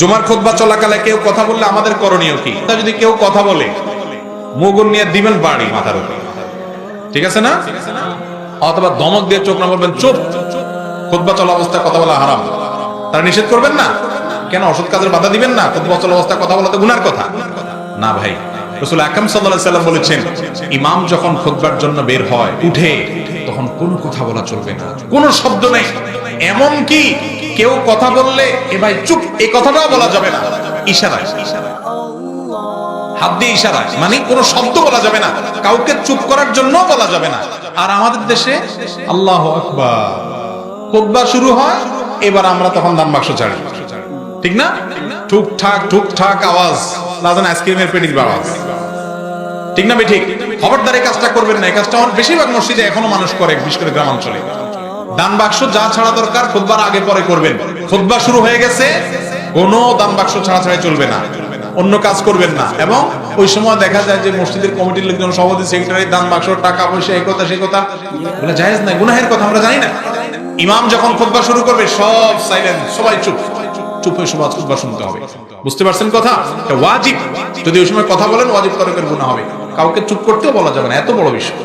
জুমার খুতবা চলাকালে কেউ কথা বললে আমাদের করণীয় কি? তা যদি কেউ কথা বলে মুগুর নিয়ে দিবেন বাড়ি মাথার উপর, ঠিক আছে না? অথবা ধমক দিয়ে চোখ না বলবেন চুপ, খুতবা চলা অবস্থায় কথা বলা হারাম, তারা নিষেধ করবেন না কেন? অসৎ কাজের বাধা দিবেন না? খুতবা চলা অবস্থায় কথা বলা তো গুনার কথা না ভাই। রাসূল আকরাম সাল্লাল্লাহু আলাইহি সাল্লাম বলেছেন, ইমাম যখন খুতবার জন্য বের হয় উঠে, তখন কোনো কথা বলা চলবে না, কোনো শব্দ নেই। এমন কি কেউ কথা বললে এ ভাই চুপ, এই কথাটাও বলা যাবে না, ইশারায়, হাত দিয়ে ইশারা, মানে কোনো শব্দ বলা যাবে না, কাউকে চুপ করার জন্য বলা যাবে না। আর আমাদের দেশে আল্লাহু আকবার, খুতবা শুরু হয়, এবার আমরা তখন দান বাক্স ছাড়ি, ঠিক না? ঠুকঠাক ঠুকঠাক আওয়াজ, লাজান আইসক্রিমের পেটির আওয়াজ, ঠিক না? ঠিক। খবরদার এই কাজটা করবেন না। এই কাজটা বেশিরভাগ মসজিদে এখনো মানুষ করে, বিশেষ করে গ্রামাঞ্চলে। দান বাক্স যা ছাড়া দরকার খুতবার আগে পরে করবেন। খুতবা শুরু হয়ে গেছে, কোনো দান বাক্স ছাড়া ছাড়াই চলবে না, অন্য কাজ করবেন না। এবং ওই সময় দেখা যায় যে মসজিদের কমিটির লোকজন, সভাপতি, সেক্রেটারি দান বাক্স, টাকা পয়সা, এই কথা সেই কথা বলে জায়েজ নাই, গুনাহের কথা আমরা জানি না। ইমাম যখন খুতবা শুরু করবে সব সাইলেন্ট, সবাই চুপ, চুপ হয়ে সবাই খুতবা শুনতে হবে। বুঝতে পারছেন কথা? এটা ওয়াজিব। যদি ওই সময় কথা বলেন ওয়াজিব তরকের গুনাহ হবে, কাউকে চুপ করতেও বলা যাবে না, এত বড় বিষয়।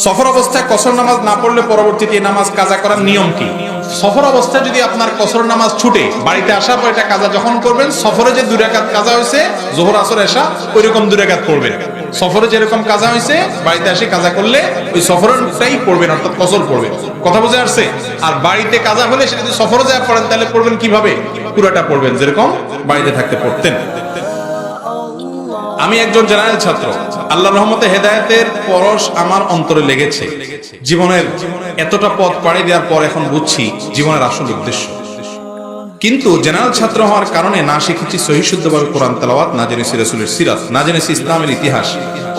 সফর অবস্থায় কসর নামাজ না পড়লে পরবর্তীতে এই নামাজ কাজা করার নিয়ম কি? সফর অবস্থায় যদি আপনার কসর নামাজ ছুটে, বাড়িতে আসার পর এটা কাজা যখন করবেন, সফরে যে 2 রাকাত কাজা হয়েছে, যোহর আসর এশা, ওই রকম 2 রাকাত পড়বেন। সফরে যেরকম কাজা হয়েছে বাড়িতে এসে কাজা করলে ওই সফরটাই পড়বেন, অর্থাৎ কসর পড়বেন। কথা বুঝে আসছে? আর বাড়িতে কাজা হলে সেটা যদি সফরে যায় পড়েন, তাহলে পড়বেন কিভাবে? পুরোটা পড়বেন যেরকম বাড়িতে থাকতে পড়তেন। আমি একজন জেনারেল ছাত্র, আল্লাহর রহমতে হেদায়েতের পরশ আমার অন্তরে লেগেছে। জীবনের এতটা পথ পাড়ি দেওয়ার পর এখন বুঝছি জীবনের আসল উদ্দেশ্য। কিন্তু জেনারেল ছাত্র হওয়ার কারণে না শিখেছি সহিহ শুদ্ধভাবে কোরআন তেলাওয়াত, না জেনেছি রাসূলের সিরাত, না জেনেছি ইসলামের ইতিহাস।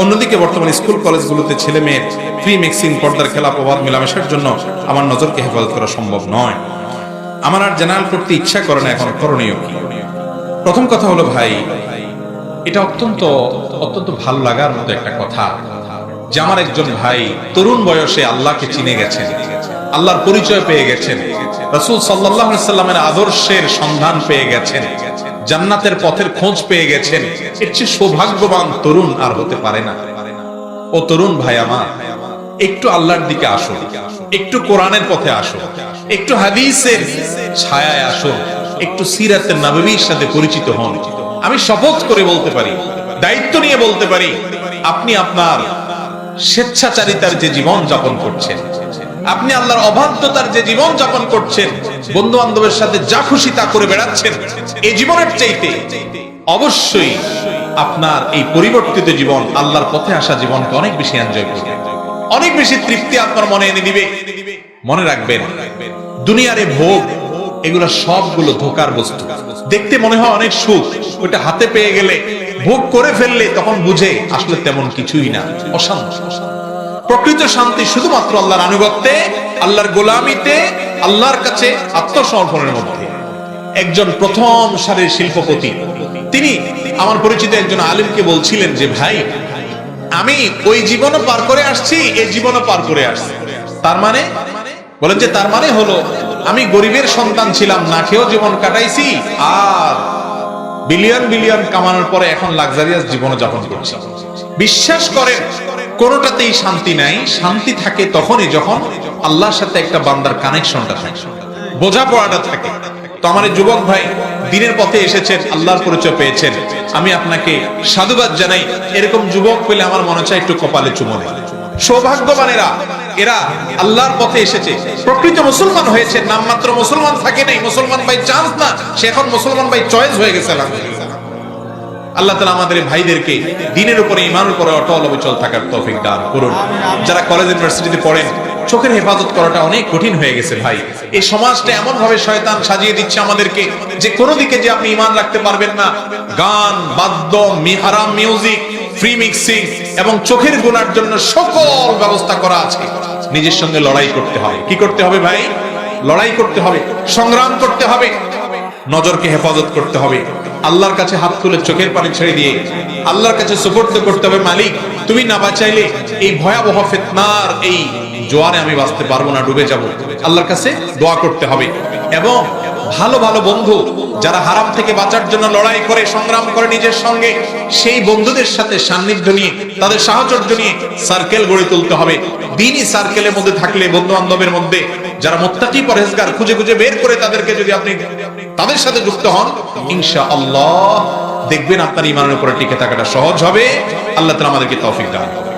অন্যদিকে বর্তমানে স্কুল কলেজগুলোতে ছেলে মেয়ের ফ্রি মিক্সিং, পর্দার খেলা, প্রভাব মেলামেশার জন্য আমার নজরকে হেফাজত করা সম্ভব নয়। আমার আর জেনারেল করতে ইচ্ছা করে না, এখন করণীয় কি? প্রথম কথা হলো ভাই, এটা অত্যন্ত অত্যন্ত ভালো লাগার মতো একটা কথা যে আমার একজন ভাই তরুণ বয়সে আল্লাহকে চিনে গেছেন, আল্লাহর পরিচয় পেয়ে গেছেন, রাসূল সাল্লাল্লাহু আলাইহি সাল্লামের আদর্শের সন্ধান পেয়ে গেছেন, জান্নাতের পথের খোঁজ পেয়ে গেছেন। এর চেয়ে সৌভাগ্যবান তরুণ আর হতে পারে না। ও তরুণ ভাই আমার, একটু আল্লাহর দিকে আসো, একটু কোরআনের পথে আসো, একটু হাদিসের ছায়ায় আসো, একটু সিরাতের নববীর সাথে পরিচিত হন। আমি শপথ করে বলতে পারি, দায়িত্ব নিয়ে বলতে পারি, আপনি আপনার স্বেচ্ছাচারিতার যে জীবন যাপন করছেন, আপনি আল্লাহর অবাধ্যতার যে জীবন যাপন করছেন, বন্ধু বান্ধবের সাথে যা খুশি তা করে বেড়াচ্ছেন, এই জীবনের চাইতে অবশ্যই আপনার এই পরিবর্তিত জীবন, আল্লাহর পথে আসা জীবনকে অনেক বেশি এনজয় করবে, অনেক বেশি তৃপ্তি আপনার মনে এনে দিবে। মনে রাখবেন, দুনিয়ার এই ভোগ, এগুলো সবগুলো ধোঁকার বস্তু। দেখতে মনে হয় অনেক সুখ, ওটা হাতে পেয়ে গেলে, ভোগ করে ফেললে তখন বুঝে আসলে তেমন কিছুই না, অশান্তি। প্রকৃত শান্তি শুধুমাত্র আল্লাহর আনুগত্যে, আল্লাহর গোলামিতে, আল্লাহর কাছে আত্মসমর্পণের মধ্যে। একজন প্রথম সারির শিল্পপতি, তিনি আমার পরিচিত একজন আলেমকে বলছিলেন যে ভাই, আমি ওই জীবনও পার করে আসছি, এই জীবনও পার করে আসছি। তার মানে বলেন যে তার মানে হলো আমি গরিবের সন্তান ছিলাম, না খেয়েও জীবন কাটাইছি, আর বিলিয়ন বিলিয়ন কামানোর পরে এখন লাক্সারিয়াস জীবন যাপন করছি। বিশ্বাস করেন, কোনোটাতেই শান্তি নাই। শান্তি থাকে তখনই যখন আল্লাহর সাথে একটা বান্দার কানেকশনটা থাকে, বোঝাপড়াটা থাকে। তো আমার এই যুবক ভাই দ্বীনের পথে এসেছেন, আল্লাহর পরিচয় পেয়েছেন, আমি আপনাকে সাধুবাদ জানাই। এরকম যুবক পেলে আমার মনে চায় একটু কপালে চুমো দেয়। সৌভাগ্যবানেরা, এরা আল্লাহর পথে এসেছে, প্রকৃত মুসলমান হয়েছে, নামমাত্র মুসলমান থাকে নাই, মুসলমান বাই চান্স না, সে এখন মুসলমান বাই চয়েস হয়ে গেছে। আল্লাহ তাআলা আমাদের ভাইদেরকে দ্বীনের উপরে, ঈমানের উপরে অটল অবিচল থাকার তৌফিক দান করুন। যারা কলেজ ইউনিভার্সিটিতে পড়েন, চোখের হেফাজত করাটা অনেক কঠিন হয়ে গেছে ভাই। এই সমাজটা এমন ভাবে শয়তান সাজিয়ে দিচ্ছে আমাদেরকে যে কোনো দিকে যে আপনি ঈমান রাখতে পারবেন না। গান, বাদ্য, হারাম মিউজিক, ফ্রি মিক্সিং এবং চোখের গুনার জন্য সকল ব্যবস্থা করা আছে। নিজের সঙ্গে লড়াই করতে হবে। কি করতে হবে ভাই? লড়াই করতে হবে, সংগ্রাম করতে হবে, নজরকে হেফাজত করতে হবে, আল্লাহর কাছে হাত তুলে চোখের পানি ছেড়ে দিয়ে আল্লাহর কাছে সুপর্দ করতে হবে, মালিক তুমি না বাঁচাইলে এই ভয়াবহ ফিতনার এই জোয়ারে আমি বাঁচতে পারবো না, ডুবে যাব। আল্লাহর কাছে দোয়া করতে হবে এবং ভালো ভালো বন্ধু যারা হারাম থেকে বাঁচার জন্য লড়াই করে সংগ্রাম করে নিজের সঙ্গে, সেই বন্ধুদের সাথে সান্নিধ্য নিয়ে তাদের সাহচর্য নিয়ে সার্কেল গড়ে তুলতে হবে। দ্বীনি সার্কেলের মধ্যে থাকলে, বন্ধু বান্ধবের মধ্যে যারা মুত্তাকি পরহেজগার, খুঁজে খুঁজে বের করে তাদেরকে যদি আপনি তাদের সাথে যুক্ত হন, ইনশাআল্লাহ দেখবেন আপনার ঈমানের উপরে টিকে থাকাটা সহজ হবে। আল্লাহ তাআলা আমাদেরকে তৌফিক দান করুন।